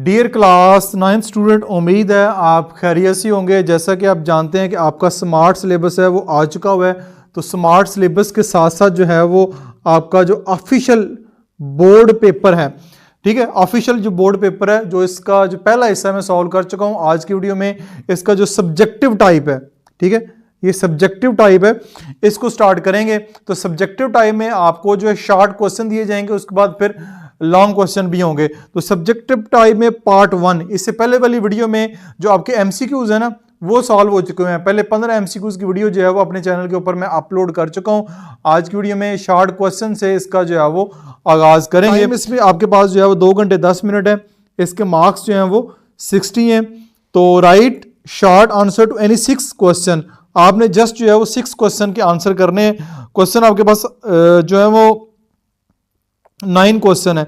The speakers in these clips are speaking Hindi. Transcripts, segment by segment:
डियर क्लास 9th स्टूडेंट, उम्मीद है आप खैरियत से होंगे। जैसा कि आप जानते हैं कि आपका स्मार्ट सिलेबस है वो आ चुका हुआ है। तो स्मार्ट सिलेबस के साथ साथ जो है वो आपका जो ऑफिशियल बोर्ड पेपर है, ठीक है, ऑफिशियल जो बोर्ड पेपर है, जो इसका जो पहला हिस्सा मैं सॉल्व कर चुका हूँ आज की वीडियो में। इसका जो सब्जेक्टिव टाइप है, ठीक है, ये सब्जेक्टिव टाइप है, इसको स्टार्ट करेंगे। तो सब्जेक्टिव टाइप में आपको जो है शॉर्ट क्वेश्चन दिए जाएंगे, उसके बाद फिर लॉन्ग क्वेश्चन भी होंगे। तो सब्जेक्टिव टाइप में पार्ट 1, इससे पहले वाली वीडियो में जो आपके एमसीक्यूज है ना वो सॉल्व हो चुके हैं। पहले 15 एमसीक्यूज की वीडियो जो है वो अपने चैनल के ऊपर मैं अपलोड कर चुका हूं। आज की वीडियो में शॉर्ट क्वेश्चन से इसका जो है वो आगाज करेंगे। इसमें आपके पास जो है वो 2 घंटे 10 मिनट है। इसके मार्क्स जो हैं वो 60 हैं। तो write short answer to any 6 question. आपने जस्ट जो है वो 6 क्वेश्चन के आंसर करने हैं। क्वेश्चन आपके पास जो है वो 9 क्वेश्चन है,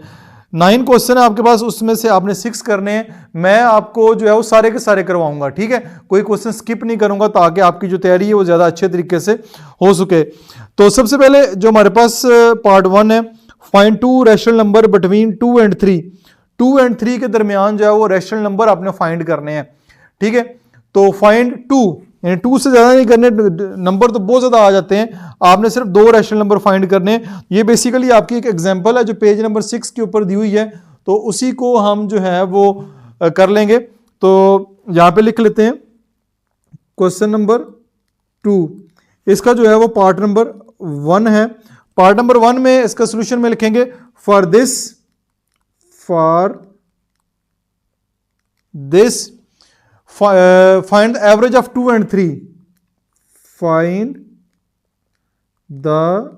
9 क्वेश्चन है आपके पास, उसमें से आपने 6 करने हैं। मैं आपको जो है वो सारे के सारे करवाऊंगा, ठीक है, कोई क्वेश्चन स्किप नहीं करूंगा ताकि आपकी जो तैयारी है वो ज़्यादा अच्छे तरीके से हो सके। तो सबसे पहले जो हमारे पास पार्ट 1 है, find 2 rational number between 2 and 3। 2 and 3 के दरमियान जो है वो रैशनल नंबर आपने फाइंड करने हैं, ठीक है। तो फाइंड 2, यानी 2 से ज़्यादा नहीं करने, नंबर तो बहुत ज़्यादा आ जाते हैं, आपने सिर्फ 2 रैशनल नंबर फाइंड करने हैं। ये बेसिकली आपकी एक एग्जांपल है जो पेज नंबर 6 के ऊपर दी हुई है, तो उसी को हम जो है वो कर लेंगे। तो यहाँ पे लिख लेते हैं क्वेश्चन नंबर 2। इसका जो है वो पार्ट नंबर 1 है। पार्ट नंबर 1 में इसका सोल्यूशन में लिखेंगे for this find the average of 2 and 3। find the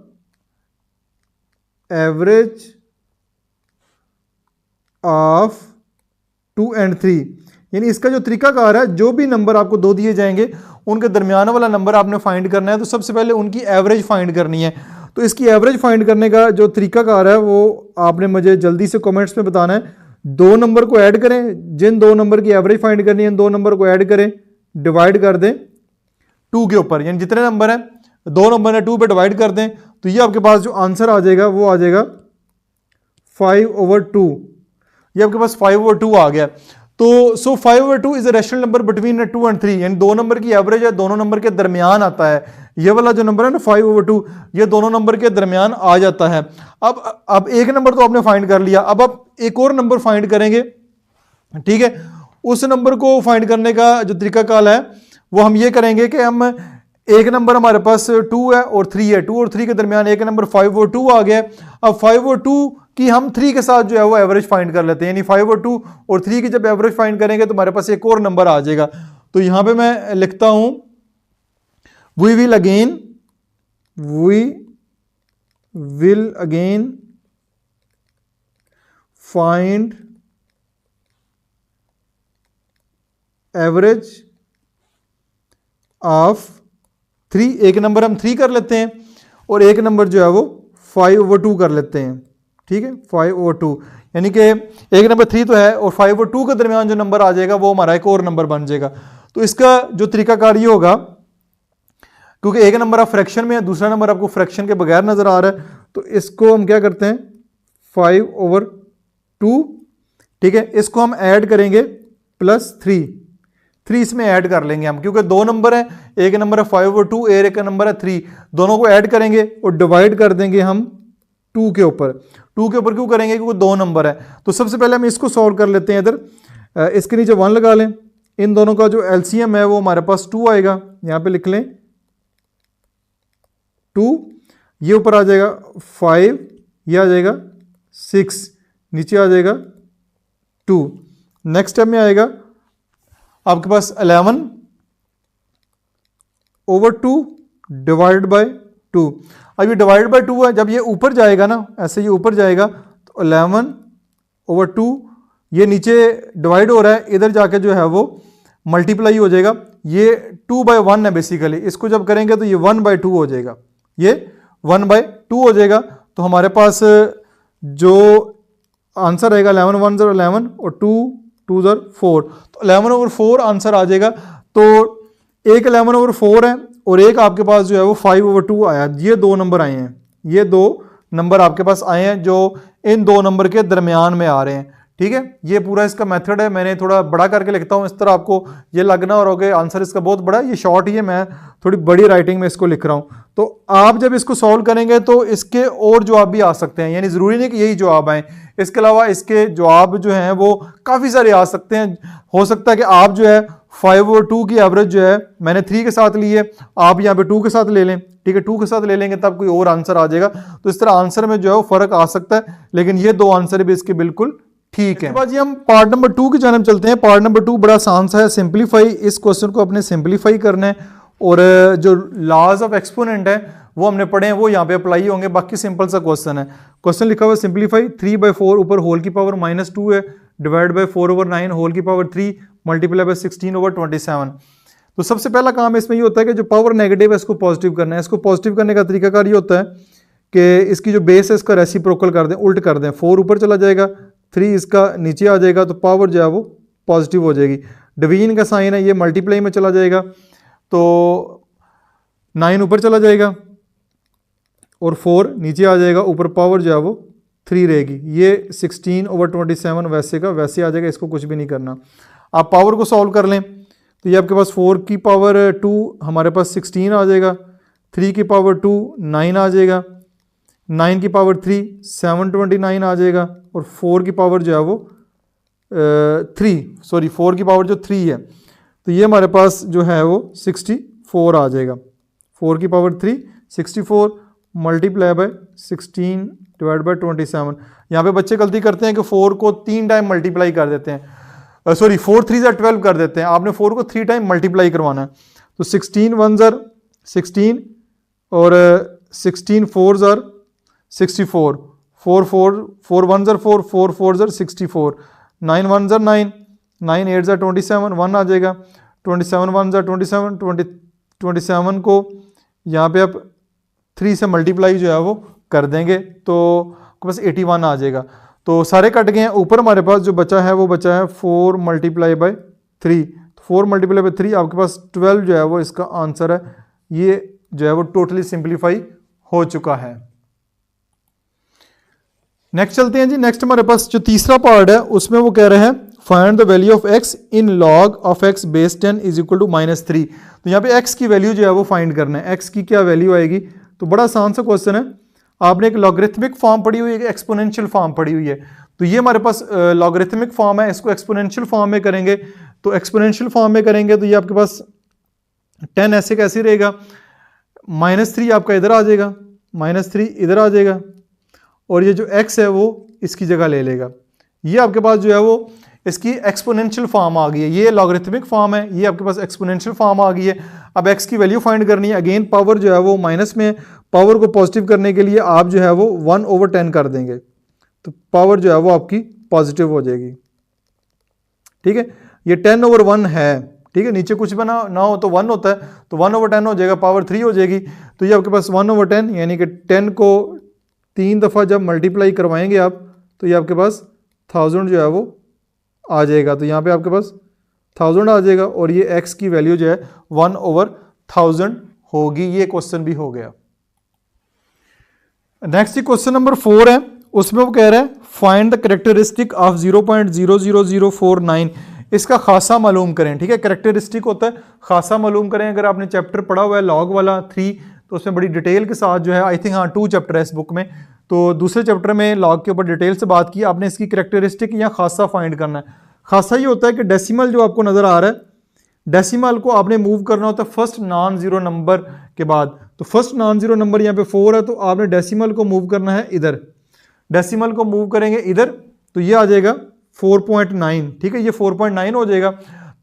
average of 2 and 3। यानी इसका जो तरीकाकार है, जो भी नंबर आपको 2 दिए जाएंगे उनके दरमियान वाला नंबर आपने फाइंड करना है। तो सबसे पहले उनकी एवरेज फाइंड करनी है। तो इसकी एवरेज फाइंड करने का जो तरीकाकार है वो आपने मुझे जल्दी से कमेंट्स में बताना है। 2 नंबर को ऐड करें, जिन 2 नंबर की एवरेज फाइंड करनी है, 2 नंबर को ऐड करें, डिवाइड कर दें 2 के ऊपर, यानी जितने नंबर हैं 2 नंबर है 2 पे डिवाइड कर दें। तो ये आपके पास जो आंसर आ जाएगा वो आ जाएगा 5/2। ये आपके पास 5/2 आ गया। तो 5/2 is a rational number between 2 and 3, यानी 2 नंबर की एवरेज है, दोनों नंबर के दरमियान आता है। ये वाला जो नंबर है ना 5/2, ये दोनों नंबर के दरमियान आ जाता है। अब एक नंबर तो आपने फाइंड कर लिया, अब आप एक और नंबर फाइंड करेंगे, ठीक है। उस नंबर को फाइंड करने का जो तरीकाकार है वो हम ये करेंगे कि हम एक नंबर हमारे पास 2 है और 3 है, 2 और 3 के दरमियान एक नंबर 5/2 आ गया। अब 5/2 की हम 3 के साथ जो है वो एवरेज फाइंड कर लेते हैं, यानी 5/2 और 3 की जब एवरेज फाइंड करेंगे तो हमारे पास एक और नंबर आ जाएगा। तो यहां पे मैं लिखता हूं we will again find average of 3। एक नंबर हम 3 कर लेते हैं और एक नंबर जो है वो 5/2 कर लेते हैं, ठीक है, 5/2। यानी कि एक नंबर 3 तो है और 5/2 के दरमियान जो नंबर आ जाएगा वो हमारा एक और नंबर बन जाएगा। तो इसका जो तरीकाकार ये होगा, क्योंकि एक नंबर आप फ्रैक्शन में है, दूसरा नंबर आपको फ्रैक्शन के बगैर नजर आ रहा है, तो इसको हम क्या करते हैं 5/2, ठीक है, इसको हम ऐड करेंगे +3 इसमें ऐड कर लेंगे हम, क्योंकि 2 नंबर है, एक नंबर है 5/2 और एक नंबर है 3, दोनों को ऐड करेंगे और डिवाइड कर देंगे हम 2 के ऊपर। 2 के ऊपर क्यों करेंगे? क्योंकि 2 नंबर है। तो सबसे पहले हम इसको सॉल्व कर लेते हैं। इधर इसके नीचे 1 लगा लें, इन दोनों का जो एलसीएम है वो हमारे पास 2 आएगा। यहां पे लिख लें 2, ये ऊपर आ जाएगा 5, ये आ जाएगा 6, नीचे आ जाएगा 2। नेक्स्ट स्टेप में आएगा आपके पास 11/2 डिवाइड बाय 2। अब ये डिवाइड बाय 2 है, जब ये ऊपर जाएगा ना, ऐसे ये ऊपर जाएगा तो 11/2, ये नीचे डिवाइड हो रहा है, इधर जाके जो है वो मल्टीप्लाई हो जाएगा। ये 2/1 है बेसिकली, इसको जब करेंगे तो ये 1/2 हो जाएगा, ये 1/2 हो जाएगा। तो हमारे पास जो आंसर रहेगा 11 1 11 और 2 2 4, तो 11/4 आंसर आ जाएगा। तो एक 11/4 है और एक आपके पास जो है वो 5/2 आया। ये 2 नंबर आए हैं, ये 2 नंबर आपके पास आए हैं जो इन 2 नंबर के दरमियान में आ रहे हैं, ठीक है, ये पूरा इसका मेथड है। मैंने थोड़ा बड़ा करके लिखता हूँ, इस तरह आपको ये लगना और होगा आंसर इसका बहुत बड़ा, ये शॉर्ट ही है, मैं थोड़ी बड़ी राइटिंग में इसको लिख रहा हूँ। तो आप जब इसको सॉल्व करेंगे तो इसके और जवाब भी आ सकते हैं, यानी ज़रूरी नहीं कि यही जवाब आए, इसके अलावा इसके जवाब जो हैं वो काफ़ी सारे आ सकते हैं। हो सकता है कि आप जो है 5 और 2 की एवरेज जो है मैंने 3 के साथ ली है, आप यहाँ पे 2 के साथ ले लें, ठीक है, 2 के साथ ले लेंगे तब कोई और आंसर आ जाएगा। तो इस तरह आंसर में जो है वो फर्क आ सकता है, लेकिन ये दो आंसर भी इसके बिल्कुल ठीक है। बाद हम पार्ट नंबर 2 की जानब चलते हैं। पार्ट नंबर 2 बड़ा आसान सा है, सिंपलीफाई, इस क्वेश्चन को अपने सिंपलीफाई करना है और जो लॉज ऑफ एक्सपोनेंट है वो हमने पढ़े हैं, वो यहाँ पे अप्लाई होंगे। बाकी सिंपल सा क्वेश्चन है। क्वेश्चन लिखा हुआ है सिंपलीफाई 3/4 ऊपर होल की पावर -2 है, डिवाइड बाय 4/9 होल की पावर 3 मल्टीप्लाई बाय 16/27। तो सबसे पहला काम इसमें ये होता है कि जो पावर नेगेटिव है इसको पॉजिटिव करना है। इसको पॉजिटिव करने का तरीकाकार ये होता है कि इसकी जो बेस है इसका रेसिप्रोकल कर दें, उल्ट कर दें। 4 ऊपर चला जाएगा, 3 इसका नीचे आ जाएगा, तो पावर जो है वो पॉजिटिव हो जाएगी। डिवीजन का साइन है, ये मल्टीप्लाई में चला जाएगा, तो 9 ऊपर चला जाएगा और 4 नीचे आ जाएगा, ऊपर पावर जो है वो 3 रहेगी। ये 16/27 वैसे का वैसे आ जाएगा, इसको कुछ भी नहीं करना। आप पावर को सॉल्व कर लें तो ये आपके पास 4 की पावर 2 हमारे पास 16 आ जाएगा, 3 की पावर 2 9 आ जाएगा, 9 की पावर 3 729 आ जाएगा, और 4 की पावर जो है वो 4 की पावर जो 3 है तो ये हमारे पास जो है वो 64 आ जाएगा। 4 की power 3 64 multiply by 16 divide by 27। यहाँ पे बच्चे गलती करते हैं कि 4 को 3 टाइम मल्टीप्लाई कर देते हैं, 4 3 12 कर देते हैं। आपने 4 को 3 टाइम मल्टीप्लाई करवाना है। तो 16 1 16 और 16 4 64, 4 1 4 4 4 64, 9 1 9 9 8 27 1 आ जाएगा, 27 1 27 27 को यहाँ पे आप 3 से मल्टीप्लाई जो है वो कर देंगे तो बस 81 आ जाएगा। तो सारे कट गए हैं। ऊपर हमारे पास जो बचा है वो बचा है 4 मल्टीप्लाई बाय 3, 4 मल्टीप्लाई बाय 3 आपके पास 12 जो है वो इसका आंसर है। ये जो है वो टोटली सिंप्लीफाई हो चुका है। नेक्स्ट चलते हैं जी। नेक्स्ट हमारे पास जो तीसरा पार्ट है उसमें वो कह रहे हैं find the value of x in log of x base 10 is equal to -3। तो यहाँ पे x की वैल्यू जो है वो फाइंड करना है। x की क्या वैल्यू आएगी? तो बड़ा आसान सा क्वेश्चन है। आपने एक लॉगरिथमिक फॉर्म पढ़ी हुई है, एक एक्सपोनेंशियल फॉर्म पढ़ी हुई है। तो ये हमारे पास लॉगरिथमिक फॉर्म है, इसको एक्सपोनेंशियल फॉर्म में करेंगे। तो एक्सपोनेंशियल फॉर्म में करेंगे तो ये आपके पास 10 ऐसे कैसे रहेगा, -3 आपका इधर आ जाएगा, -3 इधर आ जाएगा, और ये जो x है वो इसकी जगह ले लेगा। ये आपके पास जो है वो इसकी एक्सपोनेंशियल फॉर्म आ गई है। ये लॉगरिथमिक फॉर्म है, ये आपके पास एक्सपोनेंशियल फॉर्म आ गई है। अब x की वैल्यू फाइंड करनी है। अगेन पावर जो है वो माइनस में, पावर को पॉजिटिव करने के लिए आप जो है वो 1/10 कर देंगे, तो पावर जो है वो आपकी पॉजिटिव हो जाएगी। ठीक है, ये 10/1 है। ठीक है, नीचे कुछ बना ना हो तो 1 होता है, तो 1/10 हो जाएगा, पावर 3 हो जाएगी। तो ये आपके पास 1/10 यानी कि 10 को 3 दफ़ा जब मल्टीप्लाई करवाएंगे आप तो ये आपके पास 1000 जो है वो आ जाएगा। तो यहाँ पे आपके पास 1000 आ जाएगा और ये x की वैल्यू जो है 1/1000 होगी। ये क्वेश्चन भी हो गया। नेक्स्ट क्वेश्चन नंबर 4 है, उसमें वो कह रहे हैं फाइंड द कैरेक्टरिस्टिक ऑफ 0.00049। इसका खासा मालूम करें। ठीक है, कैरेक्टरिस्टिक होता है खासा मालूम करें। अगर आपने चैप्टर पढ़ा हुआ है लॉग वाला 3 तो उसमें बड़ी डिटेल के साथ जो है, आई थिंक हाँ 2 चैप्टर है इस बुक में, तो दूसरे चैप्टर में लॉग के ऊपर डिटेल से बात की। आपने इसकी कैरेक्टरिस्टिक या खासा फाइंड करना है। खासा ये होता है कि डेसिमल जो आपको नज़र आ रहा है, डेसिमल को आपने मूव करना होता है फर्स्ट नॉन जीरो नंबर के बाद। तो फर्स्ट नॉन जीरो नंबर यहाँ पे 4 है, तो आपने डेसिमल को मूव करना है इधर। डेसिमल को मूव करेंगे इधर तो ये आ जाएगा 4.9। ठीक है, ये 4.9 हो जाएगा।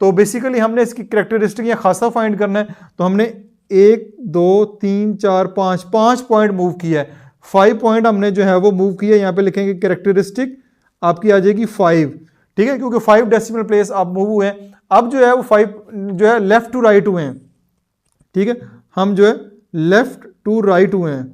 तो बेसिकली हमने इसकी कैरेक्टरिस्टिक या खासा फाइंड करना है। तो हमने 1 2 3 4 5 पॉइंट मूव किया है। 5 पॉइंट हमने जो है वो मूव किया। यहाँ पे लिखेंगे कैरेक्टरिस्टिक आपकी आ जाएगी 5। ठीक है, क्योंकि 5 डेसिमल प्लेस आप मूव हुए हैं। अब जो है वो 5 जो है लेफ्ट टू राइट हुए हैं। ठीक है, हम जो है लेफ्ट टू राइट हुए हैं।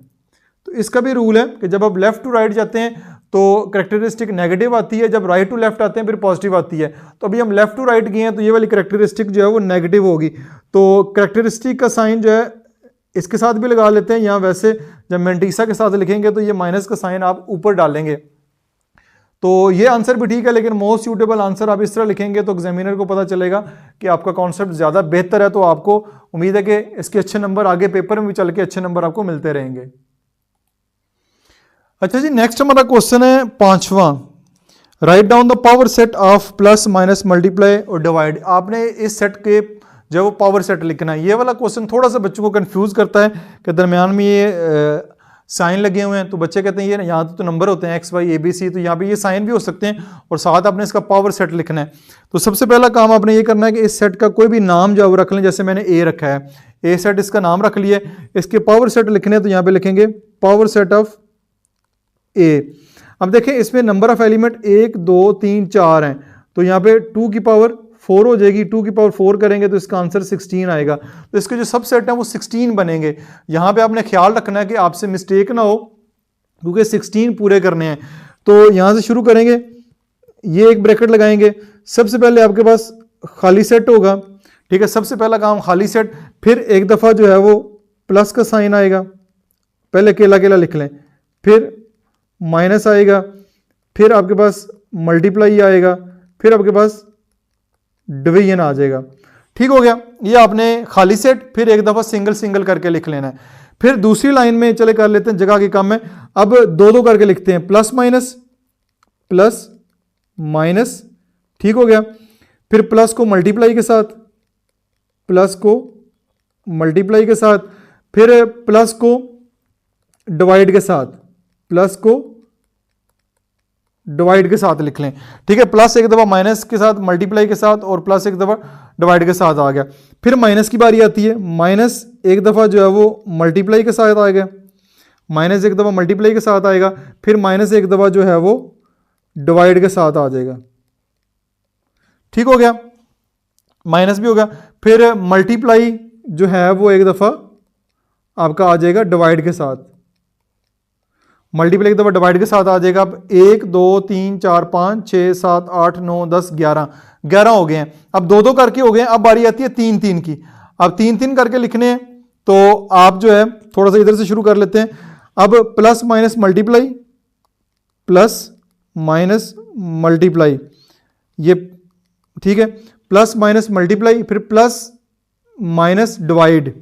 तो इसका भी रूल है कि जब आप लेफ्ट टू राइट जाते हैं तो कैरेक्टरिस्टिक नेगेटिव आती है, जब राइट टू लेफ्ट आते हैं फिर पॉजिटिव आती है। तो अभी हम लेफ्ट टू राइट गए हैं तो ये वाली कैरेक्टरिस्टिक जो है वो नेगेटिव होगी। तो कैरेक्टरिस्टिक का साइन जो है इसके साथ भी लगा लेते हैं। यहाँ वैसे जब मेंटीसा के साथ लिखेंगे तो ये माइनस का साइन आप ऊपर डालेंगे। तो ये आंसर भी ठीक है, लेकिन मोस्ट सूटेबल आंसर आप इस तरह लिखेंगे तो एग्जामिनर को पता चलेगा कि आपका कॉन्सेप्ट ज़्यादा बेहतर है, तो आपको उम्मीद है कि इसके अच्छे नंबर आगे पेपर में भी चल के अच्छे नंबर आपको मिलते रहेंगे। अच्छा जी, नेक्स्ट हमारा क्वेश्चन है 5वां, right down the power set of plus minus multiply और डिवाइड। आपने इस सेट के जो वो पावर सेट लिखना है। ये वाला क्वेश्चन थोड़ा सा बच्चों को कंफ्यूज करता है कि दरमियान में ये साइन लगे हुए हैं, तो बच्चे कहते हैं ये यहाँ तो नंबर होते हैं X Y A B C, तो यहाँ पे ये साइन भी हो सकते हैं और साथ आपने इसका पावर सेट लिखना है। तो सबसे पहला काम आपने ये करना है कि इस सेट का कोई भी नाम जो है वो रख लें। जैसे मैंने ए रखा है, ए सेट इसका नाम रख लिया, इसके पावर सेट लिखने हैं तो यहाँ पे लिखेंगे पावर सेट ऑफ ए। अब देखें इसमें नंबर ऑफ एलिमेंट 1 2 3 4 हैं, तो यहाँ पे 2 की पावर 4 हो जाएगी। 2 की पावर 4 करेंगे तो इसका आंसर 16 आएगा। तो इसके जो सबसेट हैं वो 16 बनेंगे। यहाँ पे आपने ख्याल रखना है कि आपसे मिस्टेक ना हो, क्योंकि 16 पूरे करने हैं। तो यहाँ से शुरू करेंगे, ये एक ब्रैकेट लगाएंगे। सबसे पहले आपके पास खाली सेट होगा, ठीक है। सबसे पहला काम खाली सेट, फिर एक दफ़ा जो है वो प्लस का साइन आएगा, पहले अकेला अकेला लिख लें, फिर माइनस आएगा, फिर आपके पास मल्टीप्लाई आएगा, फिर आपके पास डिवीजन आ जाएगा। ठीक हो गया, ये आपने खाली सेट, फिर एक दफ़ा सिंगल सिंगल करके लिख लेना है। फिर दूसरी लाइन में चले कर लेते हैं, जगह की कम है, अब दो दो करके लिखते हैं, प्लस माइनस, ठीक हो गया। फिर प्लस को मल्टीप्लाई के साथ, प्लस को मल्टीप्लाई के साथ, फिर प्लस को डिवाइड के साथ, प्लस को डिवाइड के साथ लिख लें, ठीक है। प्लस एक दफ़ा माइनस के साथ, मल्टीप्लाई के साथ, और प्लस एक दफ़ा डिवाइड के साथ आ गया। फिर माइनस की बारी आती है, माइनस एक दफ़ा जो है वो मल्टीप्लाई के साथ आ गया, माइनस एक दफ़ा मल्टीप्लाई के साथ आएगा, फिर माइनस एक दफ़ा जो है वो डिवाइड के साथ आ जाएगा। ठीक हो गया, माइनस भी होगा। फिर मल्टीप्लाई जो है वो एक दफ़ा आपका आ जाएगा डिवाइड के साथ, मल्टीप्लाई एक दफ़ा डिवाइड के साथ आ जाएगा। अब 1 2 3 4 5 6 7 8 9 10 11 हो गए हैं। अब दो दो करके हो गए हैं, अब बारी आती है 3 3 की। अब 3 3 करके लिखने हैं, तो आप जो है थोड़ा सा इधर से शुरू कर लेते हैं। अब plus minus multiply, plus minus multiply, ये ठीक है, प्लस माइनस मल्टीप्लाई, फिर plus minus divide,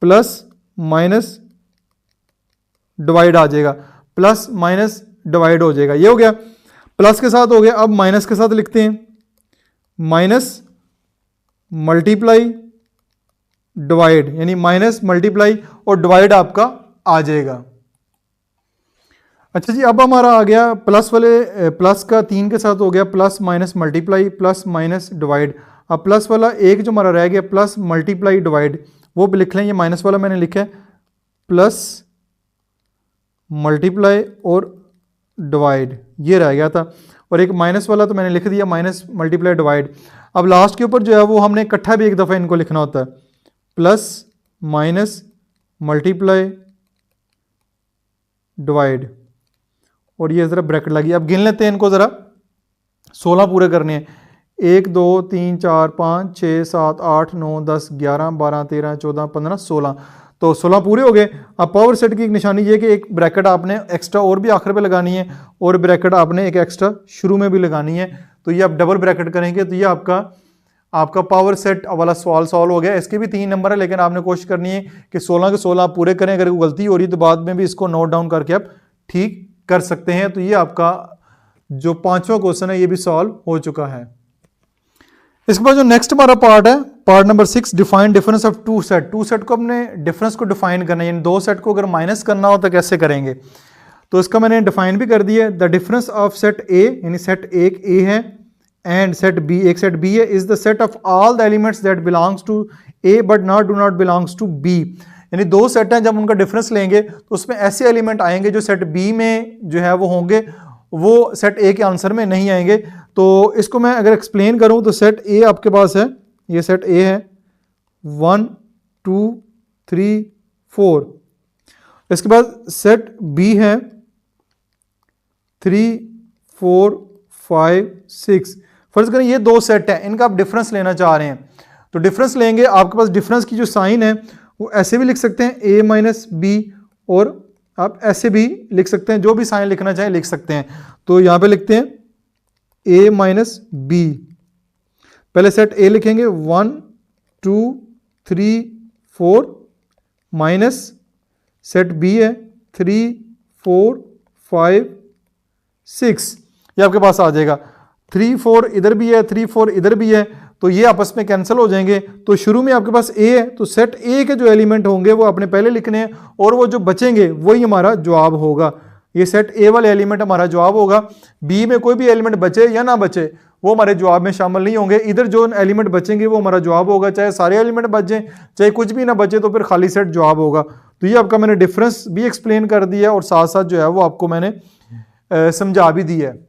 plus minus divide आ जाएगा, प्लस माइनस डिवाइड हो जाएगा। ये हो गया, प्लस के साथ हो गया। अब माइनस के साथ लिखते हैं, माइनस मल्टीप्लाई डिवाइड, यानी माइनस मल्टीप्लाई और डिवाइड आपका आ जाएगा। अच्छा जी, अब हमारा आ गया प्लस वाले, प्लस का 3 के साथ हो गया, plus minus multiply plus minus divide. अब प्लस वाला एक जो हमारा रह गया, प्लस मल्टीप्लाई डिवाइड, वो भी लिख लें। ये माइनस वाला मैंने लिखा है, प्लस मल्टीप्लाई और डिवाइड, ये रह गया था। और एक माइनस वाला तो मैंने लिख दिया, माइनस मल्टीप्लाई डिवाइड। अब लास्ट के ऊपर जो है वो हमने इकट्ठा भी एक दफ़ा इनको लिखना होता है, प्लस माइनस मल्टीप्लाई डिवाइड, और ये ज़रा ब्रैकेट लगी। अब गिन लेते हैं इनको ज़रा, 16 पूरे करने हैं। 1 2 3 4 5 6 7 8 9 10 11 12 13 14 15 16, तो 16 पूरे हो गए। अब पावर सेट की एक निशानी ये कि एक ब्रैकेट आपने एक्स्ट्रा और भी आखिर पे लगानी है, और ब्रैकेट आपने एक एक्स्ट्रा शुरू में भी लगानी है। तो ये आप डबल ब्रैकेट करेंगे तो ये आपका पावर सेट वाला सवाल सॉल्व हो गया। इसके भी 3 नंबर है, लेकिन आपने कोशिश करनी है कि 16 के 16 आप पूरे करें। अगर कोई गलती हो रही है तो बाद में भी इसको नोट डाउन करके आप ठीक कर सकते हैं। तो ये आपका जो 5वां क्वेश्चन है ये भी सॉल्व हो चुका है। इसके बाद जो नेक्स्ट हमारा पार्ट है, part number 6, define difference of two set. Two set को हमने डिफरेंस को डिफाइन करना है, यानी दो सेट को अगर माइनस करना हो तो कैसे करेंगे। तो इसका मैंने डिफाइन भी कर दिया, the difference of set A, यानी सेट एक ए है, एंड सेट बी, एक सेट बी है, is the set of all the elements that belongs to A but not do not belongs to B. यानी दो सेट हैं, जब उनका डिफरेंस लेंगे तो उसमें ऐसे एलिमेंट आएंगे जो सेट बी में जो है वो होंगे, वो सेट ए के आंसर में नहीं आएंगे। तो इसको मैं अगर एक्सप्लेन करूं तो सेट ए आपके पास है, ये सेट ए है 1 2 3 4। इसके बाद सेट बी है 3 4 5 6। फर्ज करें ये दो सेट है, इनका आप डिफरेंस लेना चाह रहे हैं, तो डिफरेंस लेंगे। आपके पास डिफरेंस की जो साइन है वो ऐसे भी लिख सकते हैं, a माइनस बी, और आप ऐसे भी लिख सकते हैं, जो भी साइन लिखना चाहें लिख सकते हैं। तो यहाँ पे लिखते हैं a माइनस बी। पहले सेट a लिखेंगे 1 2 3 4 माइनस सेट b है 3 4 5 6, ये आपके पास आ जाएगा। 3 4 इधर भी है 3 4 इधर भी है, तो ये आपस में कैंसिल हो जाएंगे। तो शुरू में आपके पास a है, तो सेट a के जो एलिमेंट होंगे वो आपने पहले लिखने हैं और वो जो बचेंगे वही हमारा जवाब होगा। ये सेट a वाले एलिमेंट हमारा जवाब होगा। b में कोई भी एलिमेंट बचे या ना बचे वो हमारे जवाब में शामिल नहीं होंगे। इधर जो एलिमेंट बचेंगे वो हमारा जवाब होगा, चाहे सारे एलिमेंट बच जाएं चाहे कुछ भी ना बचे तो फिर खाली सेट जवाब होगा। तो ये आपका मैंने डिफरेंस भी एक्सप्लेन कर दिया और साथ साथ जो है वो आपको मैंने समझा भी दिया है।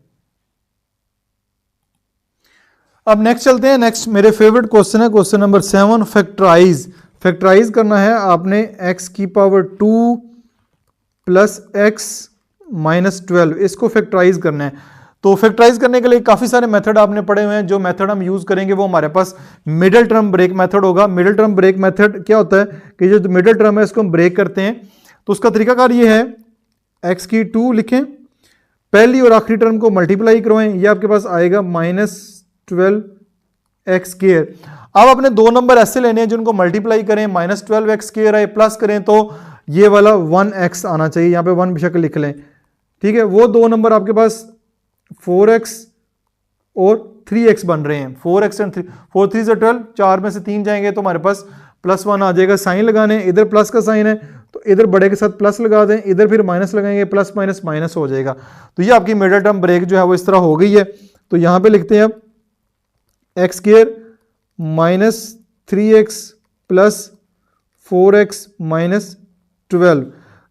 अब नेक्स्ट चलते हैं। नेक्स्ट मेरे फेवरेट क्वेश्चन है क्वेश्चन नंबर 7, फैक्टराइज। फैक्टराइज करना है आपने x की पावर 2 प्लस x माइनस 12, इसको फैक्टराइज करना है। तो फैक्टराइज करने के लिए काफ़ी सारे मेथड आपने पढ़े हुए हैं। जो मेथड हम यूज़ करेंगे वो हमारे पास मिडिल टर्म ब्रेक मेथड होगा। मिडिल टर्म ब्रेक मेथड क्या होता है कि जो मिडिल टर्म है इसको हम ब्रेक करते हैं। तो उसका तरीकाकार ये है, x की 2 लिखें, पहली और आखिरी टर्म को मल्टीप्लाई करवाएं, ये आपके पास आएगा माइनस 12x स्क्वायर। अब आपने दो नंबर ऐसे लेने हैं जिनको मल्टीप्लाई करें, माइनस 12x स्क्वायर आए प्लस करें तो ये वाला 1x आना चाहिए, यहाँ पे 1 बेशक लिख लें, ठीक है। वो दो नंबर आपके पास 4x और 3x बन रहे हैं। 4x एंड 3, 4 3 से 12, 4 में से 3 जाएंगे तो हमारे पास प्लस 1 आ जाएगा। साइन लगाने, इधर प्लस का साइन है तो इधर बड़े के साथ प्लस लगा दें, इधर फिर माइनस लगाएंगे, प्लस माइनस माइनस हो जाएगा। तो ये आपकी मिडिल टर्म ब्रेक जो है वो इस तरह हो गई है। तो यहाँ पे लिखते हैं अब x square minus 3x plus 4x minus 12,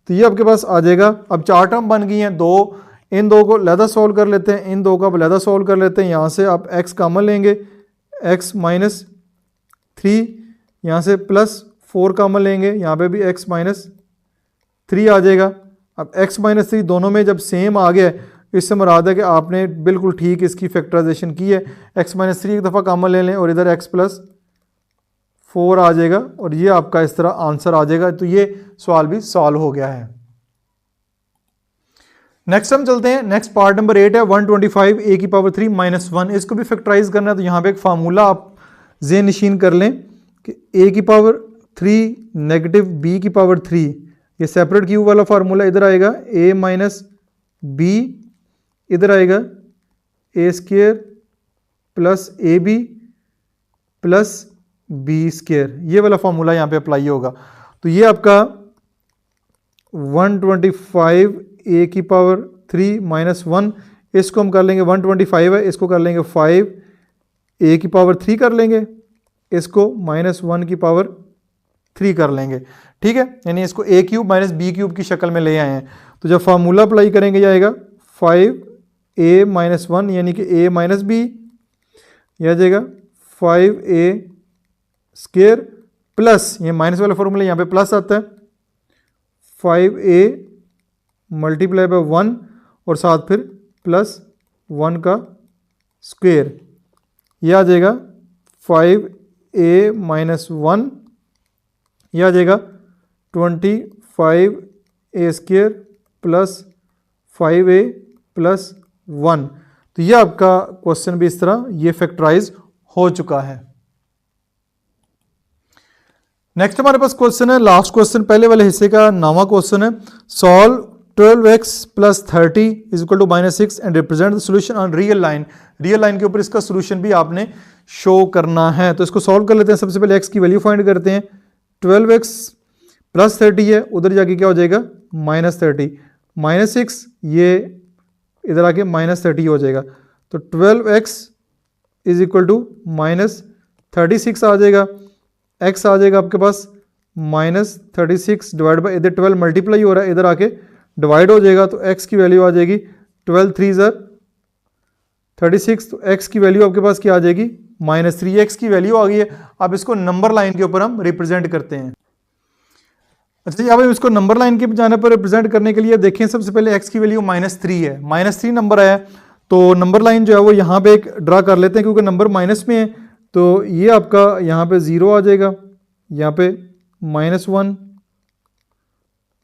तो ये आपके पास आ जाएगा। अब चार टर्म बन गई हैं, दो, इन दो को लहदा सॉल्व कर लेते हैं, इन दो का लहदा सॉल्व कर लेते हैं। यहाँ से आप x कॉमन लेंगे, x माइनस 3, यहाँ से प्लस 4 कॉमन लेंगे, यहाँ पे भी x माइनस 3 आ जाएगा। अब x माइनस 3 दोनों में जब सेम आ गया, इससे मुराद है कि आपने बिल्कुल ठीक इसकी फैक्टराइजेशन की है। x माइनस 3 एक दफ़ा कॉमन ले लें और इधर x प्लस 4 आ जाएगा और ये आपका इस तरह आंसर आ जाएगा। तो ये सवाल भी सॉल्व हो गया है। नेक्स्ट हम चलते हैं। नेक्स्ट पार्ट नंबर 8 है 125 a की पावर 3 माइनस 1, इसको भी फैक्टराइज करना है। तो यहाँ पे एक फार्मूला आप ज़हन नशीन कर लें कि a की पावर 3 नेगेटिव b की पावर 3, ये सेपरेट क्यूब वाला फार्मूला इधर आएगा, a माइनस b, इधर आएगा a square plus A B plus B square, ये वाला फार्मूला यहाँ पे अप्लाई होगा। तो ये आपका 125 a की पावर 3 माइनस 1, इसको हम कर लेंगे 125 है, इसको कर लेंगे 5 a की पावर 3 कर लेंगे, इसको माइनस 1 की पावर 3 कर लेंगे, ठीक है। यानी इसको a cube minus B cube की शक्ल में ले आए हैं। तो जब फार्मूला अप्लाई करेंगे ये आएगा 5a माइनस 1 यानी कि a माइनस बी, यह आ जाएगा 5a स्क्वायर प्लस, ये माइनस वाला फॉर्मूला यहाँ पे प्लस आता है, 5a मल्टीप्लाई बाय 1 और साथ फिर प्लस 1 का स्क्वायर, यह आ जाएगा 5a माइनस 1, यह आ जाएगा 25a square plus 5a plus 1। तो यह आपका क्वेश्चन भी इस तरह ये फैक्टराइज हो चुका है। नेक्स्ट हमारे पास क्वेश्चन है, लास्ट क्वेश्चन पहले वाले हिस्से का नवा क्वेश्चन है। Solve 12x plus 30 is equal to minus 6 and represent the solution on real line. Real line के ऊपर इसका सोल्यूशन भी आपने शो करना है। तो इसको सॉल्व कर लेते हैं। सबसे पहले x की वैल्यू फाइंड करते हैं। 12x प्लस 30 है, उधर जाके क्या हो जाएगा माइनस 30, माइनस 6, ये इधर आके माइनस 30 हो जाएगा। तो 12x is equal to minus 36 आ जाएगा, x आ जाएगा आपके पास माइनस 36 डिवाइड बाई, इधर 12 मल्टीप्लाई हो रहा है, इधर आके डिवाइड हो जाएगा। तो x की वैल्यू आ जाएगी 12 3 ज़र 36, तो x की वैल्यू आपके पास क्या आ जाएगी माइनस 3, x की वैल्यू आ गई है। अब इसको नंबर लाइन के ऊपर हम रिप्रेजेंट करते हैं। अच्छा जी, अब इसको नंबर लाइन के जाने पर रिप्रेजेंट करने के लिए देखें, सबसे पहले x की वैल्यू माइनस 3 है, माइनस 3 नंबर आया, तो नंबर लाइन जो है वो यहाँ पे एक ड्रा कर लेते हैं क्योंकि नंबर माइनस में है। तो ये आपका यहाँ पे 0 आ जाएगा, यहाँ पे -1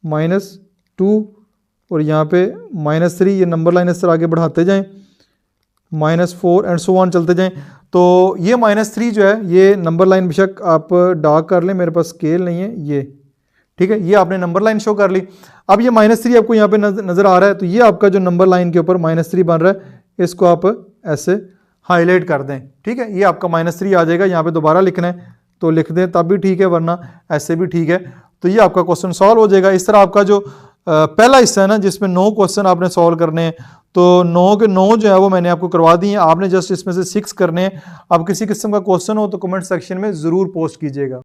-2 और यहाँ पे -3, ये नंबर लाइन इस तरह आगे बढ़ाते जाएं, -4 एंड सो ऑन चलते जाएं। तो ये -3 जो है ये नंबर लाइन बेशक आप डार्क कर लें, मेरे पास स्केल नहीं है ये, ठीक है, ये आपने नंबर लाइन शो कर ली। अब ये -3 आपको यहाँ पे नज़र आ रहा है, तो ये आपका जो नंबर लाइन के ऊपर -3 बन रहा है, इसको आप ऐसे हाईलाइट कर दें, ठीक है, ये आपका -3 आ जाएगा। यहाँ पे दोबारा लिखना है तो लिख दें तब भी ठीक है, वरना ऐसे भी ठीक है। तो ये आपका क्वेश्चन सॉल्व हो जाएगा। इस तरह आपका जो पहला हिस्सा है ना, जिसमें 9 क्वेश्चन आपने सॉल्व करने हैं, तो 9 के 9 जो है वो मैंने आपको करवा दी हैं, आपने जस्ट इसमें से 6 करने हैं। अब किसी किस्म का क्वेश्चन हो तो कमेंट सेक्शन में ज़रूर पोस्ट कीजिएगा।